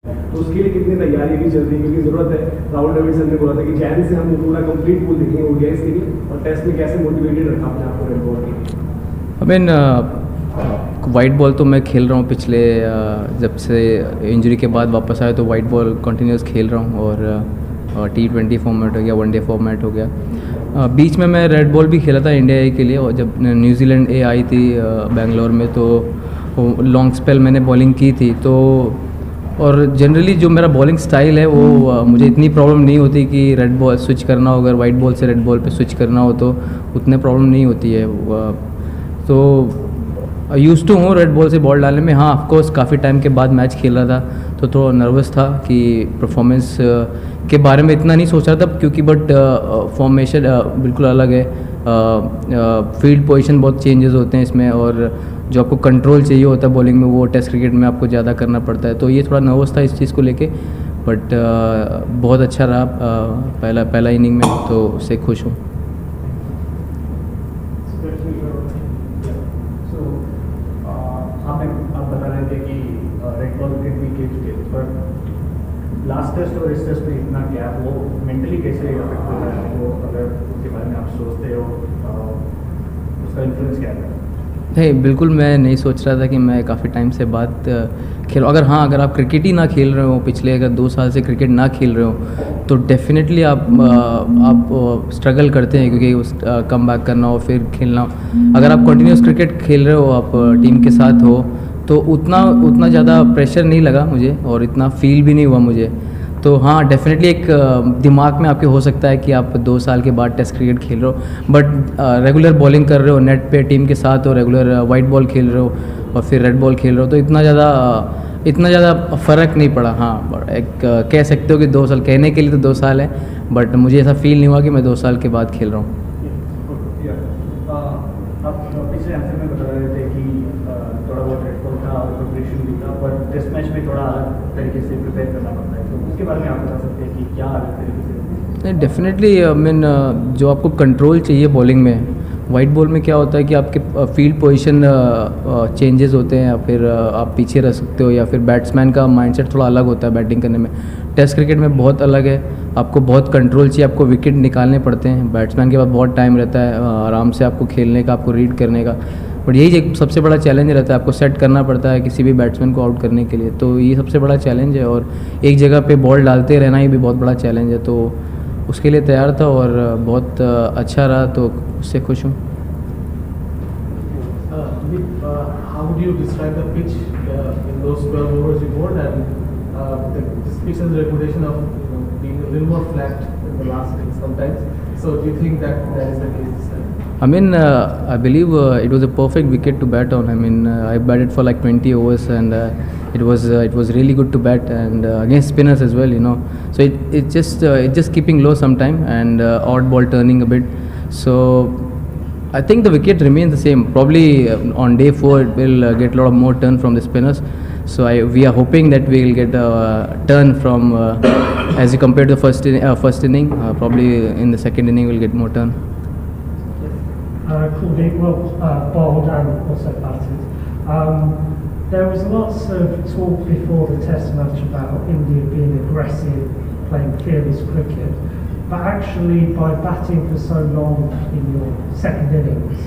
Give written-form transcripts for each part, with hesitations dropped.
तो उसके लिए कितनी तैयारी भी चल रही है, क्योंकि ज़रूरत है। राहुल डेविडसन ने बोला था कि जैन से हम पूरा कंप्लीट पूल देखेंगे ओडीआईज के लिए, और टेस्ट में कैसे मोटिवेटेड रखा अपने आप को रेड बॉल के लिए? आई मीन वाइट बॉल तो मैं खेल रहा हूँ पिछले जब से इंजरी के बाद वापस आया, तो वाइट बॉल कंटिन्यूस खेल रहा हूँ। और T20 फॉर्मेट हो गया, वनडे फॉर्मेट हो गया। बीच में मैं रेड बॉल भी खेला था इंडिया ए के लिए, और जब न्यूजीलैंड ए आई थी बेंगलोर में, तो लॉन्ग स्पेल मैंने बॉलिंग की थी। तो और जनरली जो मेरा बॉलिंग स्टाइल है वो मुझे इतनी प्रॉब्लम नहीं होती कि रेड बॉल स्विच करना हो, अगर वाइट बॉल से रेड बॉल पे स्विच करना हो तो उतने प्रॉब्लम नहीं होती है। तो यूज़ टू हूँ रेड बॉल से बॉल डालने में। हाँ, ऑफकोर्स काफ़ी टाइम के बाद मैच खेल रहा था तो थोड़ा नर्वस था कि परफॉर्मेंस के बारे में इतना नहीं सोच रहा था, क्योंकि बट फॉर्मेशन बिल्कुल अलग है। फील्ड पोजीशन बहुत चेंजेस होते हैं इसमें, और जो आपको कंट्रोल चाहिए होता है बॉलिंग में वो टेस्ट क्रिकेट में आपको ज़्यादा करना पड़ता है। तो ये थोड़ा नर्वस था इस चीज़ को लेके, बट बहुत अच्छा रहा पहला इनिंग में, तो उससे खुश हूँ। आप बता रहे थे कि रेड बॉल विकेट भी खेल चुके थे, पर लास्ट टेस्ट और इस टेस्ट में इतना गैप, वो मेंटली कैसे अफेक्ट हो रहा है आपको, अगर उसके बारे में आप सोचते हो उसका इन्फ्लुएंस क्या है? नहीं, बिल्कुल मैं नहीं सोच रहा था कि मैं काफ़ी टाइम से बाद खेलूँ। अगर आप क्रिकेट ही ना खेल रहे हो, पिछले अगर 2 साल से क्रिकेट ना खेल रहे हो, तो डेफिनेटली आप स्ट्रगल करते हैं, क्योंकि उस कम बैक करना हो फिर खेलना हो। अगर आप कंटिन्यूस क्रिकेट खेल रहे हो, आप टीम के साथ हो, तो उतना ज़्यादा प्रेशर नहीं लगा मुझे, और इतना फील भी नहीं हुआ मुझे। तो हाँ, डेफिनेटली एक दिमाग में आपके हो सकता है कि आप 2 साल के बाद टेस्ट क्रिकेट खेल रहे हो, बट रेगुलर बॉलिंग कर रहे हो नेट पे टीम के साथ, और रेगुलर वाइट बॉल खेल रहे हो और फिर रेड बॉल खेल रहे हो, तो इतना ज़्यादा फ़र्क नहीं पड़ा। हाँ, एक कह सकते हो कि 2 साल, कहने के लिए तो 2 साल है, बट मुझे ऐसा फील नहीं हुआ कि मैं 2 साल के बाद खेल रहा हूँ। आप पिछले आंसर में बता रहे थे कि थोड़ा बहुत रेड बॉल था और प्रिपरेशन भी था, पर टेस्ट मैच में थोड़ा अलग तरीके से प्रिपेयर करना पड़ता है, तो उसके बारे में आप बता सकते हैं कि क्या अलग तरीके से? नहीं, डेफिनेटली मीन जो आपको कंट्रोल चाहिए बॉलिंग में, वाइट बॉल में क्या होता है कि आपके फील्ड पोजीशन चेंजेस होते हैं, या फिर आप पीछे रह सकते हो, या फिर बैट्समैन का माइंडसेट थोड़ा अलग होता है बैटिंग करने में। टेस्ट क्रिकेट में बहुत अलग है, आपको बहुत कंट्रोल चाहिए, आपको विकेट निकालने पड़ते हैं, बैट्समैन के पास बहुत टाइम रहता है आराम से आपको खेलने का, आपको रीड करने का। बट यही एक सबसे बड़ा चैलेंज रहता है, आपको सेट करना पड़ता है किसी भी बैट्समैन को आउट करने के लिए। तो ये सबसे बड़ा चैलेंज है, और एक जगह पे बॉल डालते रहना ही भी बहुत बड़ा चैलेंज है। तो उसके लिए तैयार था, और बहुत अच्छा रहा, तो उससे खुश हूँ। How would you describe the pitch in those 12 overs you bowled, and this pitch's reputation of being a little more flat in the last innings sometimes? So do you think that is the case this time? I mean, I believe it was a perfect wicket to bat on. I mean, I batted for like 20 overs, and it was really good to bat, and against spinners as well, you know. So it just keeping low sometime, and odd ball turning a bit. So I think the wicket remains the same. Probably on day 4 it will get a lot of more turn from the spinners. So we are hoping that we will get a turn from as you compare to the first inning. Probably in the second inning we'll get more turn. Kuldeep, bowled and also batted. There was lots of talk before the Test match about India being aggressive, playing fearless cricket. But actually, by batting for so long in your second innings,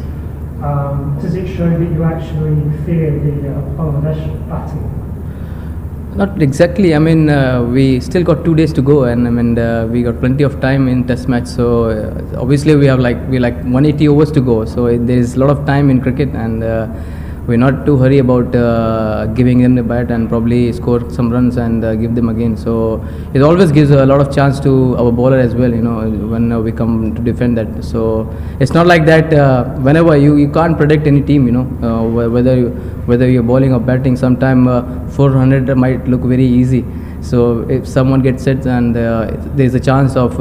does it show that you actually fear the Bangladesh batting? Not exactly. I mean, we still got 2 days to go, and I mean, we got plenty of time in Test match. So obviously, we have like 180 overs to go. So there is a lot of time in cricket, and we're not too hurry about giving them the bat, and probably score some runs and give them again. So it always gives a lot of chance to our bowler as well, you know, when we come to defend that. So it's not like that whenever you can't predict any team, you know, whether you're bowling or batting. Sometime 400 might look very easy. So if someone gets set, and there's a chance of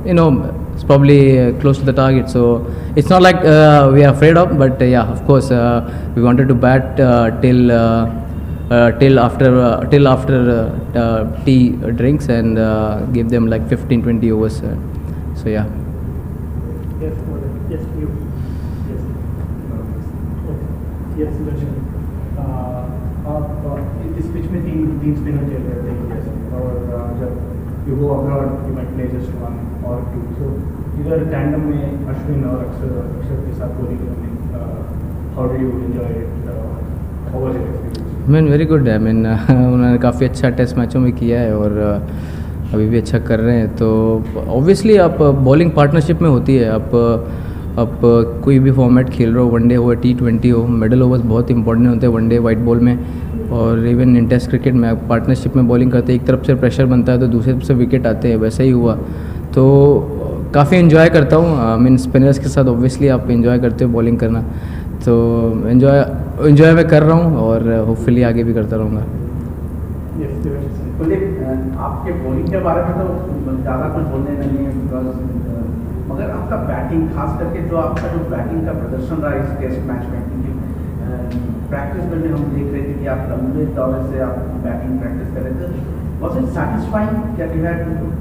you know, it's probably close to the target. So it's not like we are afraid of, but yeah, of course we wanted to bat till after tea drinks, and give them like 15-20 overs. So yeah. Yes, yes, you. Yes. Yes, Darshan. आप इस pitch में तीन spinner खेल रहे थे, you go abroad, you might play just one or two. So either tandem में अश्विन और अक्षर के साथ bowling करने, how do you enjoy it? How was your experience? Man very good है। मैन उन्होंने काफ़ी अच्छा टेस्ट मैचों में किया है और अभी भी अच्छा कर रहे हैं। तो ऑब्वियसली आप बॉलिंग पार्टनरशिप में होती है। आप कोई भी फॉर्मेट खेल रहे हो, वनडे हो, T20 हो, मिडल ओवर्स बहुत इंपॉर्टेंट होते हैं वनडे वाइट बॉल में। और इवन इन टेस्ट क्रिकेट में आप पार्टनरशिप में बॉलिंग करते हैं, एक तरफ से प्रेशर बनता है तो दूसरी तरफ से विकेट आते हैं, वैसा ही हुआ। तो काफ़ी इन्जॉय करता हूँ। आई मीन स्पिनर्स के साथ ऑब्वियसली आप इन्जॉय करते हो बॉलिंग करना, तो इन्जॉय मैं कर रहा हूँ और होपफुली आगे भी करता रहूँगा। कुलदीप, आपके बॉलिंग के बारे में तो ज़्यादा कुछ बोलने नहीं है, बिकॉज मगर आपका बैटिंग, खास करके जो आपका जो बैटिंग का प्रदर्शन रहा इस टेस्ट मैच में, क्योंकि प्रैक्टिस में भी हम देख रहे थे कि आप लंबे दौरे से आप बैटिंग प्रैक्टिस कर रहे थे। Was it satisfying that you had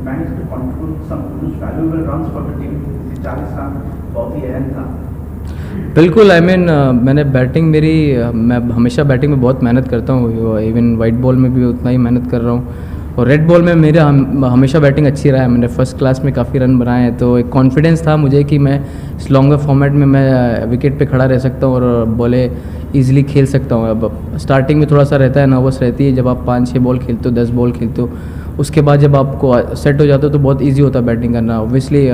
manage to contribute some valuable runs for the team? 40 run बहुत ही अहम था। बिल्कुल। आई मीन मैंने बैटिंग मैं हमेशा बैटिंग में बहुत मेहनत करता हूँ, इवन वाइट बॉल में भी उतना ही मेहनत कर रहा हूँ। और रेड बॉल में मेरा हमेशा बैटिंग अच्छी रहा है, मैंने फर्स्ट क्लास में काफ़ी रन बनाए हैं। तो एक कॉन्फिडेंस था मुझे कि मैं इस लॉन्गर फॉर्मेट में मैं विकेट पे खड़ा रह सकता हूँ और बॉलें ईजिली खेल सकता हूँ। अब स्टार्टिंग में थोड़ा सा रहता है, नर्वस रहती है जब आप 5-6 बॉल खेलते हो, 10 बॉल खेलते हो। उसके बाद जब आपको सेट हो जाता हो तो बहुत ईजी होता है बैटिंग करना। ऑब्वियसली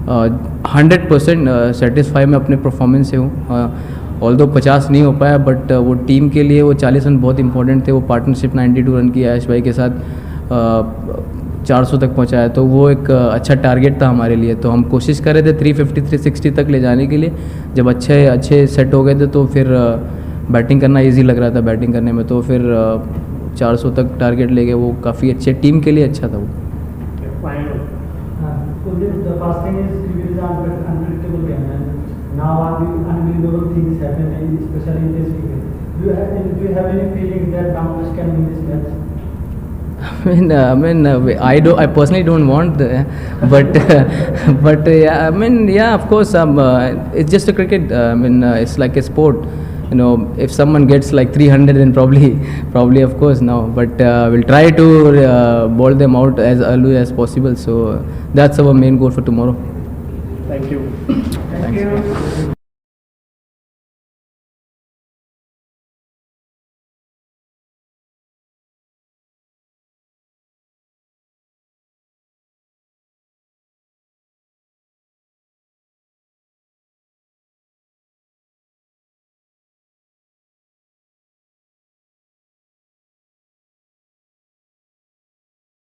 100% सेटिस्फाई मैं अपने परफॉर्मेंस से हूँ। ऑल्दो 50 नहीं हो पाया, बट वो टीम के लिए वो 40 रन बहुत इंपॉर्टेंट थे। वो पार्टनरशिप 92 रन की ऐश भाई के साथ 400 तक पहुंचाया, तो वो एक अच्छा टारगेट था हमारे लिए। तो हम कोशिश कर रहे थे 350 360 तक ले जाने के लिए। जब अच्छे सेट हो गए थे तो फिर बैटिंग करना इजी लग रहा था बैटिंग करने में, तो फिर 400 तक टारगेट ले गए। वो काफ़ी अच्छे टीम के लिए अच्छा था वो। The first thing is cricket is an unpredictable game, and now unbelievable things happen, and especially in this cricket. Do you have any feeling that Bangladesh can win this match? I personally don't want but yeah, yeah, of course, it's just a cricket. It's like a sport. If someone gets like 300, then probably of course no. But we'll try to bowl them out as early as possible. So that's our main goal for tomorrow. Thank you. Thanks.